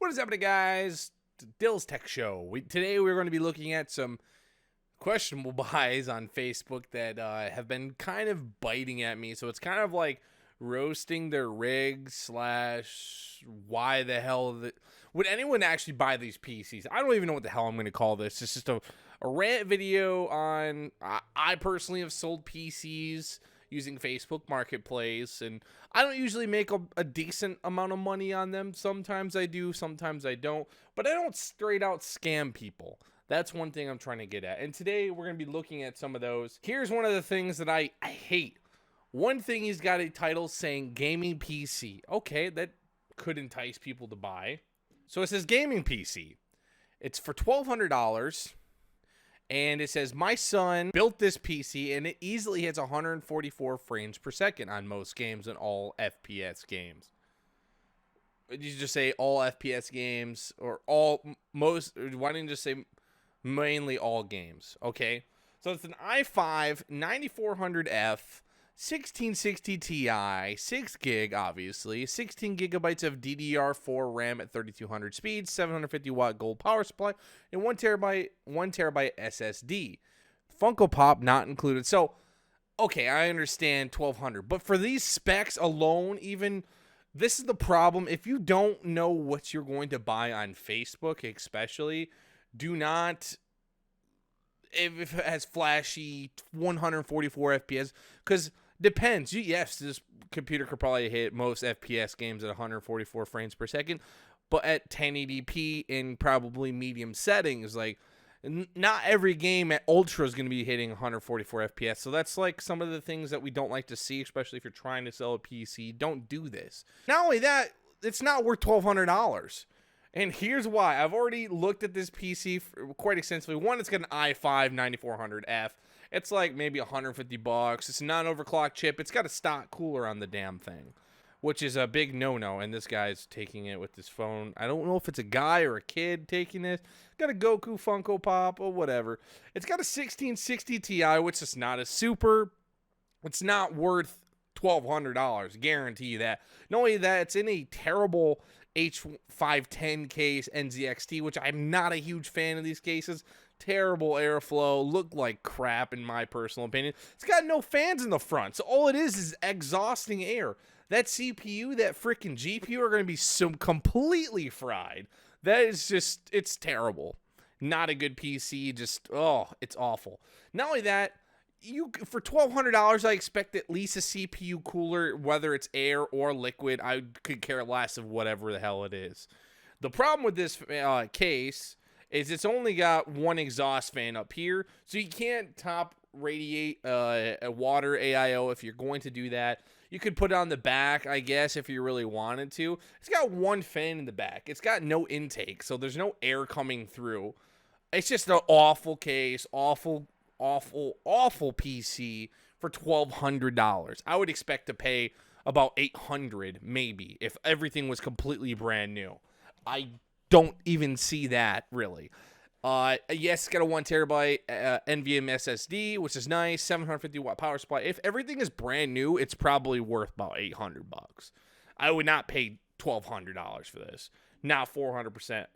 What is happening, guys? Dill's Tech Show. Today we're going to be looking at some questionable buys on Facebook that have been kind of biting at me. So it's kind of like roasting their rig / why the hell would anyone actually buy these PCs? I don't even know what the hell I'm going to call this. It's just a rant video on I personally have sold PCs using Facebook Marketplace, and I don't usually make a decent amount of money on them. Sometimes I do, sometimes I don't, but I don't straight out scam people. That's one thing I'm trying to get at, and today we're going to be looking at some of those. Here's one of the things that I hate. One thing, he's got a title saying gaming PC. Okay, that could entice people to buy. So it says gaming PC. It's for $1,200. And it says, my son built this PC, and it easily hits 144 frames per second on most games and all FPS games. Did you just say all FPS games or most? Why didn't you just say mainly all games? Okay. So it's an i5 9400F, 1660 Ti, 6 gig, obviously, 16 gigabytes of DDR4 RAM at 3200 speeds, 750 watt gold power supply, and 1 terabyte SSD. Funko Pop not included. So, okay, I understand 1200, but for these specs alone, even this is the problem. If you don't know what you're going to buy on Facebook, especially, do not. If it has flashy 144 FPS, because depends. Yes, this computer could probably hit most FPS games at 144 frames per second, but at 1080p in probably medium settings, like not every game at ultra is going to be hitting 144 FPS. So that's like some of the things that we don't like to see, especially if you're trying to sell a PC. Don't do this. Not only that, it's not worth $1,200. And here's why. I've already looked at this PC quite extensively. One, it's got an i5 9400F. It's like maybe $150. It's a non-overclocked chip. It's got a stock cooler on the damn thing, which is a big no-no. And this guy's taking it with his phone. I don't know if it's a guy or a kid taking this. Got a Goku Funko Pop or whatever. It's got a 1660 Ti, which is not a super. It's not worth $1,200. Guarantee you that. Not only that, it's in a terrible H510 case NZXT, which I'm not a huge fan of these cases. Terrible airflow, look like crap in my personal opinion. It's got no fans in the front, so all it is exhausting air. That CPU, that freaking GPU are going to be so completely fried. That is just, it's terrible. Not a good PC, just, it's awful. Not only that, for $1,200, I expect at least a CPU cooler, whether it's air or liquid. I could care less of whatever the hell it is. The problem with this case is it's only got one exhaust fan up here, so you can't top radiate a water AIO if you're going to do that. You could put it on the back, I guess, if you really wanted to. It's got one fan in the back. It's got no intake, so there's no air coming through. It's just an awful case, awful PC for $1,200. I would expect to pay about $800 maybe if everything was completely brand new. I don't even see that really. Yes, it's got a 1 terabyte NVMe SSD, which is nice. 750 watt power supply. If everything is brand new, it's probably worth about $800. I would not pay $1,200 for this. Not 400%.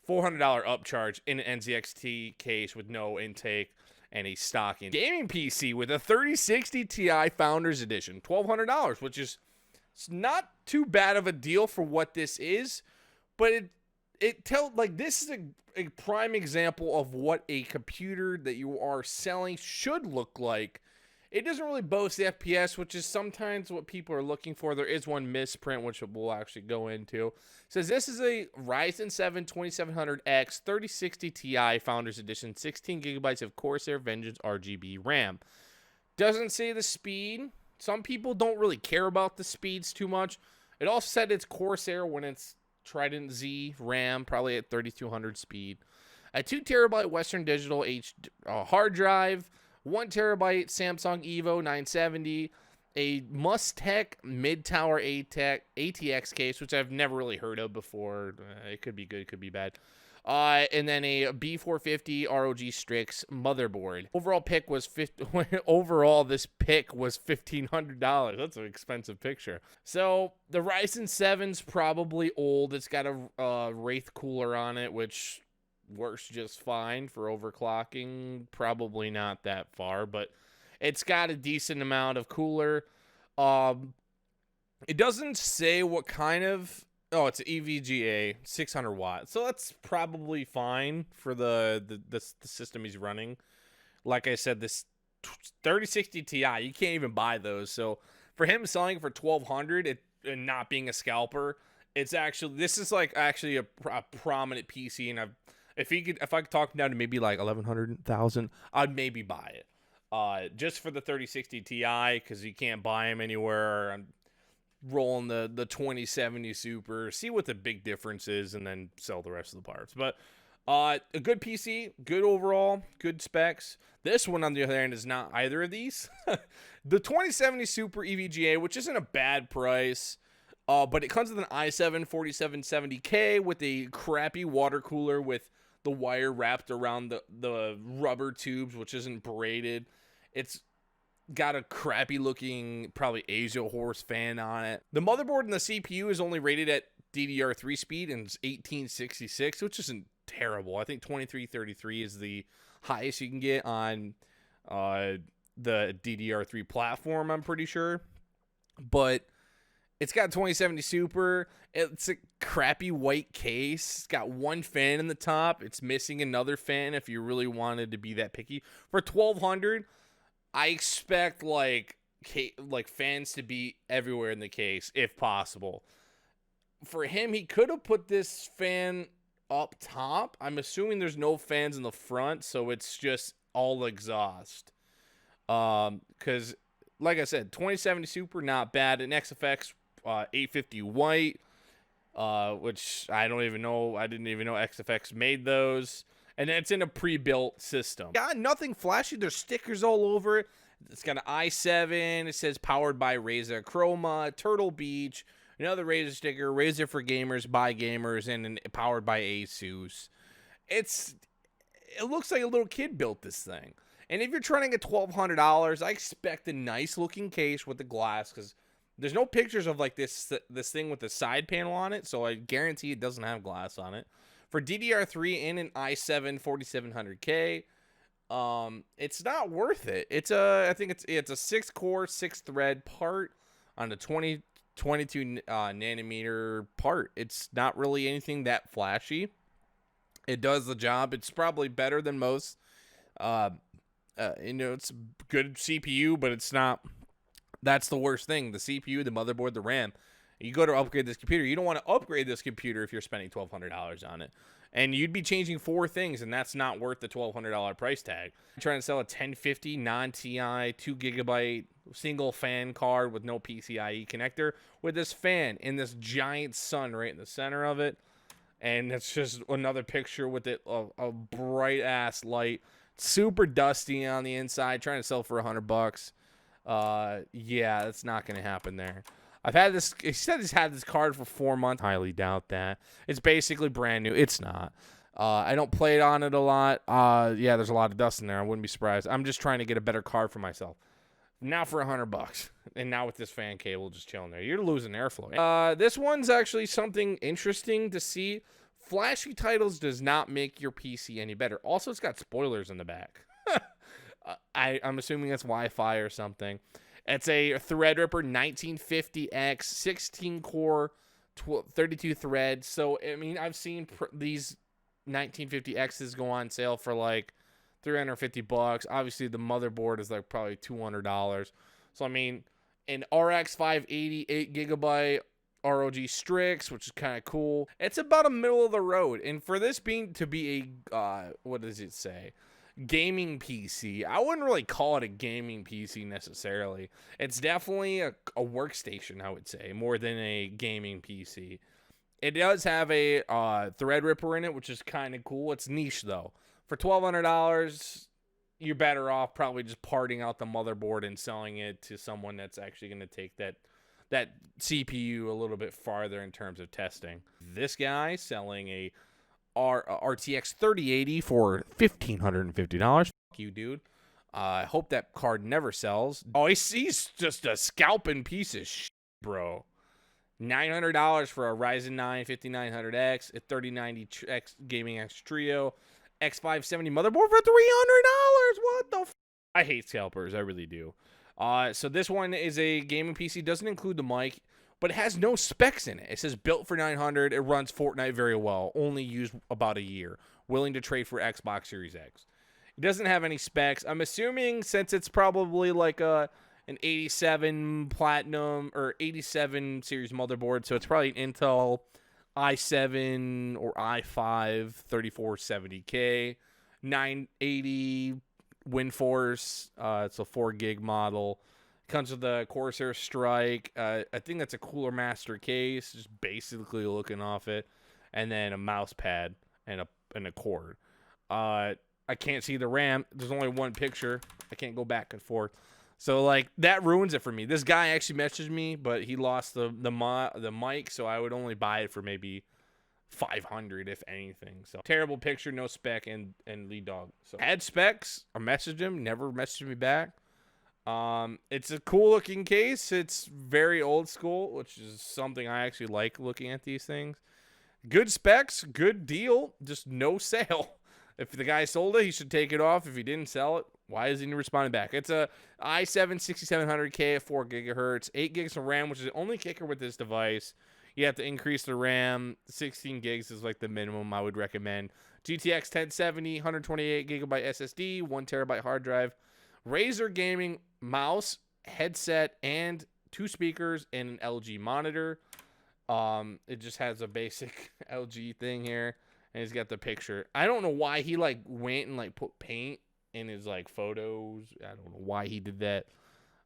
$400 upcharge in an NZXT case with no intake and a stock in gaming PC with a 3060 Ti Founders Edition. $1,200, which is not too bad of a deal for what this is, but this is a prime example of what a computer that you are selling should look like. It doesn't really boast the FPS, which is sometimes what people are looking for. There is one misprint, which we'll actually go into. It says this is a Ryzen 7 2700X 3060 Ti Founders Edition, 16 gigabytes of Corsair Vengeance RGB RAM. Doesn't say the speed. Some people don't really care about the speeds too much. It also said it's Corsair when it's Trident Z RAM, probably at 3200 speed. A 2 terabyte Western Digital hard drive. 1 terabyte Samsung Evo 970, a Mustech mid-tower ATX case, which I've never really heard of before. It could be good, it could be bad. And then a B450 ROG Strix motherboard. Overall pick was overall this pick was $1,500. That's an expensive picture. So the Ryzen 7's probably old. It's got a Wraith cooler on it, which works just fine for overclocking. Probably not that far, but it's got a decent amount of cooler. It doesn't say what kind of. Oh, it's EVGA 600 watts. So that's probably fine for the system he's running. Like I said, this 3060 Ti, you can't even buy those. So for him selling for $1,200 and not being a scalper, this is like actually a prominent PC. And if I could talk him down to maybe like 1,100, 1,000, I'd maybe buy it. Just for the 3060 Ti, because you can't buy them anywhere. I'm rolling the 2070 Super, see what the big difference is, and then sell the rest of the parts. But a good PC, good overall, good specs. This one, on the other hand, is not either of these. The 2070 Super EVGA, which isn't a bad price, but it comes with an i7 4770K with a crappy water cooler with the wire wrapped around the rubber tubes, which isn't braided. It's got a crappy looking, probably Asia horse fan on it. The motherboard and the CPU is only rated at DDR3 speed, and it's 1866, which isn't terrible. I think 2333 is the highest you can get on the DDR3 platform, I'm pretty sure. But it's got 2070 Super. It's a crappy white case. It's got one fan in the top. It's missing another fan if you really wanted to be that picky. For $1,200, I expect like fans to be everywhere in the case if possible. For him, he could have put this fan up top. I'm assuming there's no fans in the front, so it's just all exhaust. Because like I said, 2070 Super, not bad. An XFX 850 white, which I don't even know. I didn't even know XFX made those. And it's in a pre-built system. Got nothing flashy. There's stickers all over it. It's got an i7. It says powered by Razer Chroma, Turtle Beach, another Razer sticker, Razer for gamers, by gamers, and powered by ASUS. It looks like a little kid built this thing. And if you're trying to get $1,200, I expect a nice looking case with the glass, because there's no pictures of like this thing with the side panel on it, so I guarantee it doesn't have glass on it. For DDR3 and an i7 4700K, it's not worth it. I think it's a 6-core, 6-thread part on a 22 nanometer part. It's not really anything that flashy. It does the job. It's probably better than most. It's a good CPU, but it's not. That's the worst thing. The CPU, the motherboard, the RAM. You go to upgrade this computer. You don't want to upgrade this computer if you're spending $1,200 on it. And you'd be changing 4 things, and that's not worth the $1,200 price tag. You're trying to sell a 1050 non-TI 2GB single fan card with no PCIe connector with this fan in this giant sun right in the center of it. And it's just another picture with it, a bright-ass light. Super dusty on the inside. Trying to sell for $100. Yeah, that's not going to happen there. I've had this. He said he's had this card for 4 months. Highly doubt that. It's basically brand new. It's not. I don't play it on it a lot. Yeah, there's a lot of dust in there. I wouldn't be surprised. I'm just trying to get a better card for myself. Now for $100, and now with this fan cable just chilling there, you're losing airflow. This one's actually something interesting to see. Flashy titles does not make your PC any better. Also, it's got spoilers in the back. I'm assuming that's Wi-Fi or something. It's a Threadripper 1950X, 16-core, 32 threads. So, I mean, I've seen these 1950Xs go on sale for like $350. Obviously, the motherboard is like probably $200. So, I mean, an RX 580 8GB ROG Strix, which is kind of cool. It's about a middle of the road. And for this being to be a, what does it say? Gaming PC. I wouldn't really call it a gaming PC necessarily. It's definitely a workstation, I would say, more than a gaming PC. It does have a Threadripper in it, which is kind of cool. It's niche, though. For $1,200, you're better off probably just parting out the motherboard and selling it to someone that's actually going to take that CPU a little bit farther in terms of testing. This guy selling a RTX 3080 for $1,550. Fuck you, dude. I hope that card never sells. Oh, he's just a scalping piece of shit, bro. $900 for a Ryzen 9 5900X, a 3090X Gaming X Trio, X570 motherboard for $300. What the I hate scalpers, I really do. So this one is a gaming PC, doesn't include the mic, but it has no specs in it. It says built for 900. It runs Fortnite very well. Only used about a year. Willing to trade for Xbox Series X. It doesn't have any specs. I'm assuming since it's probably like an 87 Platinum or 87 series motherboard, so it's probably an Intel i7 or i5 3470K 980 WindForce. It's a 4 gig model. Comes with the Corsair Strike. I think that's a Cooler Master case, just basically looking off it, and then a mouse pad and a cord. I can't see the RAM. There's only one picture. I can't go back and forth. So like that ruins it for me. This guy actually messaged me, but he lost the mic, so I would only buy it for maybe $500 if anything. So terrible picture, no spec, and lead dog. So had specs. I messaged him, never messaged me back. It's a cool looking case. It's very old school, which is something I actually like looking at these things. Good specs, good deal, just no sale. If the guy sold it, he should take it off. If he didn't sell it, why isn't he responding back? It's a i7 6700K at 4 gigahertz, 8 gigs of RAM, which is the only kicker with this device. You have to increase the RAM. 16 gigs is like the minimum I would recommend. GTX 1070, 128 gigabyte SSD, 1 terabyte hard drive. Razer gaming mouse, headset, and 2 speakers and an LG monitor. It just has a basic LG thing here. And he's got the picture. I don't know why he like went and like put paint in his like photos. I don't know why he did that.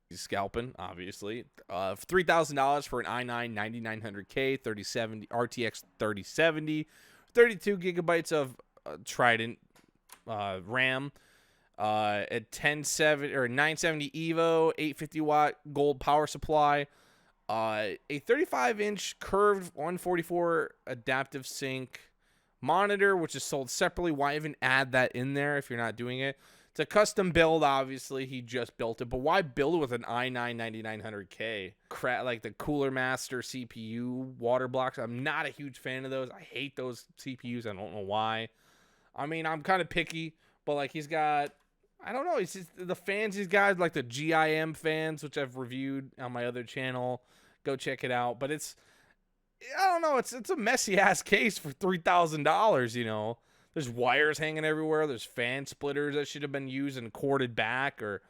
He's scalping, obviously. $3,000 for an i9 9900K 3070 RTX 3070, 32 gigabytes of Trident RAM. At 1070 or 970 Evo, 850 watt gold power supply. A 35-inch curved 144 adaptive sync monitor, which is sold separately. Why even add that in there if you're not doing it? It's a custom build, obviously. He just built it, but why build it with an i9 9900K? Like the Cooler Master CPU water blocks. I'm not a huge fan of those. I hate those CPUs. I don't know why. I mean, I'm kind of picky, but like he's got, I don't know. It's just the fans he's got, like the GIM fans, which I've reviewed on my other channel. Go check it out. But it's, I don't know. It's a messy ass case for $3,000. You know, there's wires hanging everywhere. There's fan splitters that should have been used and corded back. Or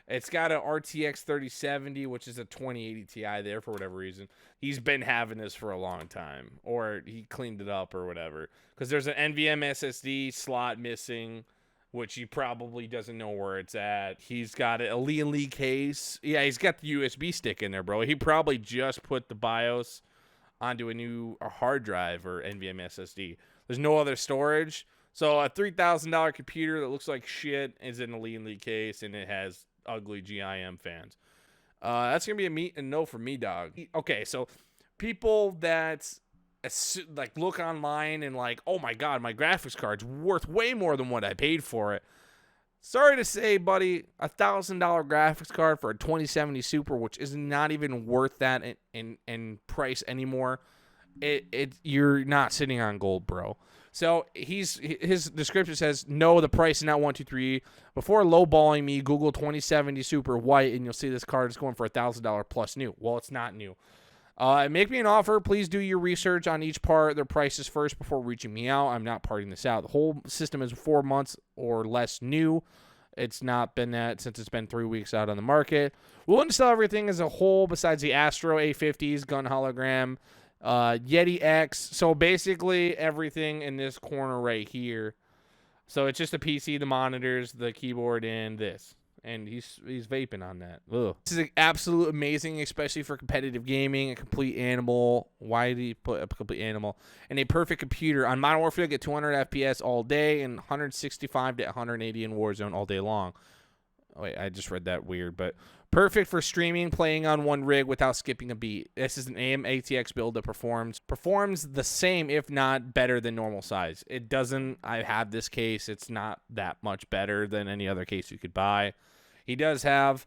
it's got an RTX 3070, which is a 2080 Ti there for whatever reason. He's been having this for a long time, or he cleaned it up or whatever. Because there's an NVMe SSD slot missing, which he probably doesn't know where it's at. He's got a Lee case. Yeah, he's got the USB stick in there, bro. He probably just put the BIOS onto a new hard drive or NVMe SSD. There's no other storage. So a $3,000 computer that looks like shit is in a Lee case, and it has ugly GIM fans. That's going to be a no for me, dog. Okay, so people that like look online and like, oh my god, my graphics card's worth way more than what I paid for it. Sorry to say, buddy, $1,000 graphics card for a 2070 Super, which is not even worth that in price anymore. You're not sitting on gold, bro. So his description says, no, the price is not 123. Before lowballing me, Google 2070 Super white, and you'll see this card is going for $1,000 plus new. Well, it's not new. Make me an offer. Please do your research on each part, their prices first before reaching me out. I'm not parting this out. The whole system is 4 months or less new. It's not been that since it's been 3 weeks out on the market. Willing to sell everything as a whole besides the Astro A50s, gun hologram, Yeti X. So basically everything in this corner right here. So it's just a PC, the monitors, the keyboard, and this. And he's vaping on that. Ugh. This is absolute amazing, especially for competitive gaming. A complete animal. Why did he put a complete animal? And a perfect computer. On Modern Warfare, get 200 FPS all day and 165 to 180 in Warzone all day long. Oh, wait, I just read that weird. But Perfect for streaming, playing on one rig without skipping a beat. This is an AM ATX build that performs the same, if not better than normal size. It doesn't. I have this case. It's not that much better than any other case you could buy. He does have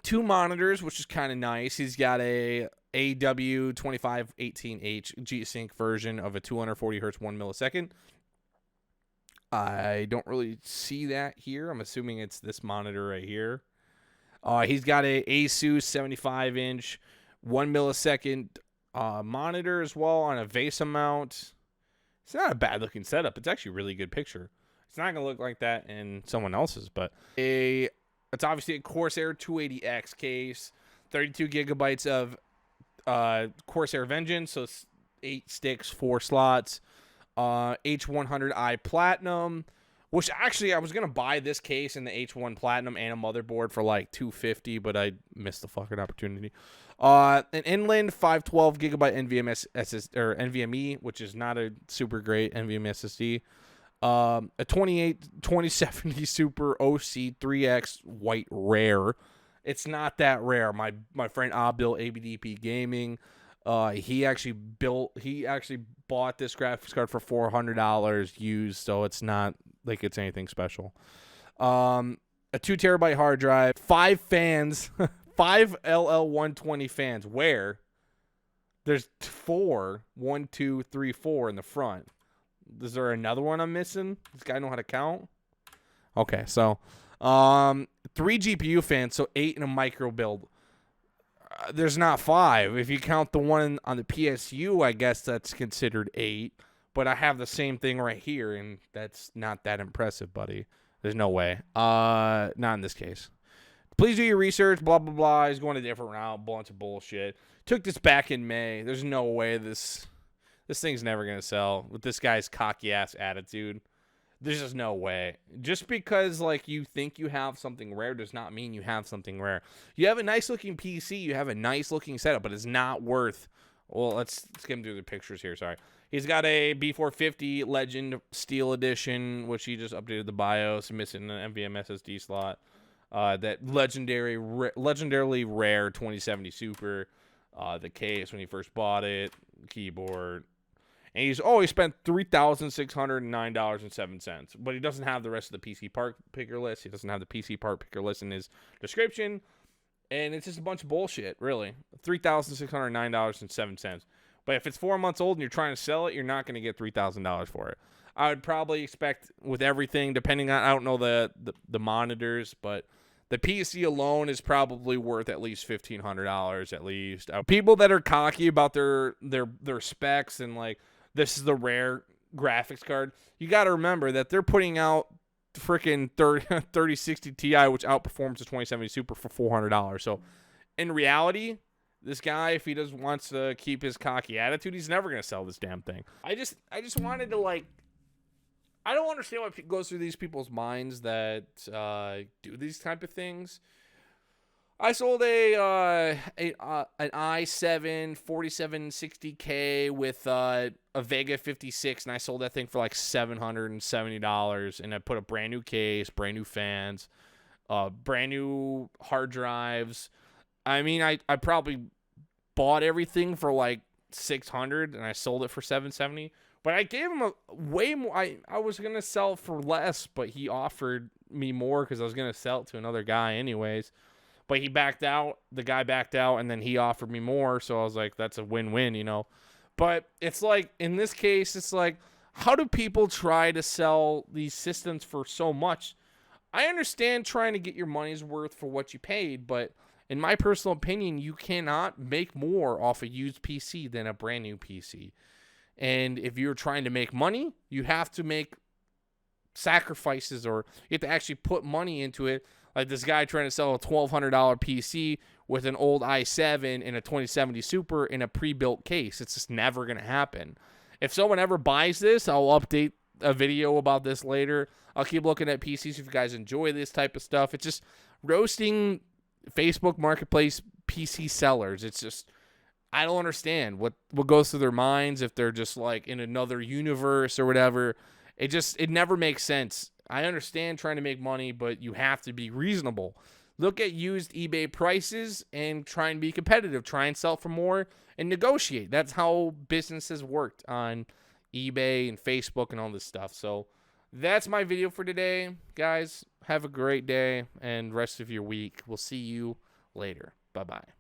2 monitors, which is kind of nice. He's got a AW2518H G-Sync version of a 240 hertz 1 millisecond. I don't really see that here. I'm assuming it's this monitor right here. He's got a Asus 75-inch 1 millisecond monitor as well on a VESA mount. It's not a bad looking setup. It's actually a really good picture. It's not going to look like that in someone else's, but it's obviously a Corsair 280X case, 32 gigabytes of Corsair Vengeance, so 8 sticks, 4 slots, H100i Platinum, which actually I was going to buy this case and the H1 Platinum and a motherboard for like $250, but I missed the fucking opportunity. An inland 512 gigabyte NVMe, which is not a super great NVMe SSD. A 2070 Super OC 3X white rare. It's not that rare. My friend Abil ABDP Gaming, he actually bought this graphics card for $400 used, so it's not like it's anything special. A 2 terabyte hard drive, 5 fans, 5 LL120 fans. Where? There's 4, 1, 2, 3, 4 in the front. Is there another one I'm missing? This guy know how to count? Okay, so 3 GPU fans, so 8 in a micro build. There's not 5. If you count the one on the PSU, I guess that's considered 8. But I have the same thing right here, and that's not that impressive, buddy. There's no way. Not in this case. Please do your research, blah, blah, blah. He's going a different route, bunch of bullshit. Took this back in May. There's no way this thing's never going to sell with this guy's cocky-ass attitude. There's just no way. Just because, like, you think you have something rare does not mean you have something rare. You have a nice-looking PC. You have a nice-looking setup, but it's not worth... Well, let's skim through the pictures here. Sorry. He's got a B450 Legend Steel Edition, which he just updated the BIOS, missing an NVMe SSD slot. That legendarily rare 2070 Super. The case when he first bought it. Keyboard. And he spent $3,609.07. But he doesn't have the rest of the PC part picker list. He doesn't have the PC part picker list in his description. And it's just a bunch of bullshit, really. $3,609.07. But if it's 4 months old and you're trying to sell it, you're not going to get $3,000 for it. I would probably expect with everything, depending on, I don't know the monitors, but the PC alone is probably worth at least $1,500 at least. People that are cocky about their specs and like, this is the rare graphics card, you got to remember that they're putting out freaking 3060 Ti, which outperforms the 2070 Super for $400. So in reality, this guy, if he wants to keep his cocky attitude, he's never going to sell this damn thing. I just wanted to, like, I don't understand what goes through these people's minds that do these type of things. I sold an i7 4760K with a Vega 56, and I sold that thing for like $770. And I put a brand new case, brand new fans, brand new hard drives. I mean, I probably bought everything for like $600, and I sold it for $770. But I gave him a way more. I was gonna sell for less, but he offered me more because I was gonna sell it to another guy anyways. But he backed out. The guy backed out, and then he offered me more. So I was like, that's a win-win, you know. But it's like, in this case, it's like, how do people try to sell these systems for so much? I understand trying to get your money's worth for what you paid, but in my personal opinion, you cannot make more off a used PC than a brand new PC. And if you're trying to make money, you have to make sacrifices, or you have to actually put money into it. Like this guy trying to sell a $1,200 PC with an old i7 and a 2070 Super in a pre-built case. It's just never going to happen. If someone ever buys this, I'll update a video about this later. I'll keep looking at PCs if you guys enjoy this type of stuff. It's just roasting Facebook Marketplace PC sellers. It's just, I don't understand what goes through their minds if they're just like in another universe or whatever. It never makes sense. I understand trying to make money, but you have to be reasonable. look at used eBay prices and try and be competitive. Try and sell for more and negotiate. That's how businesses worked on eBay and Facebook and all this stuff. So that's my video for today. Guys, have a great day and rest of your week. We'll see you later. Bye-bye.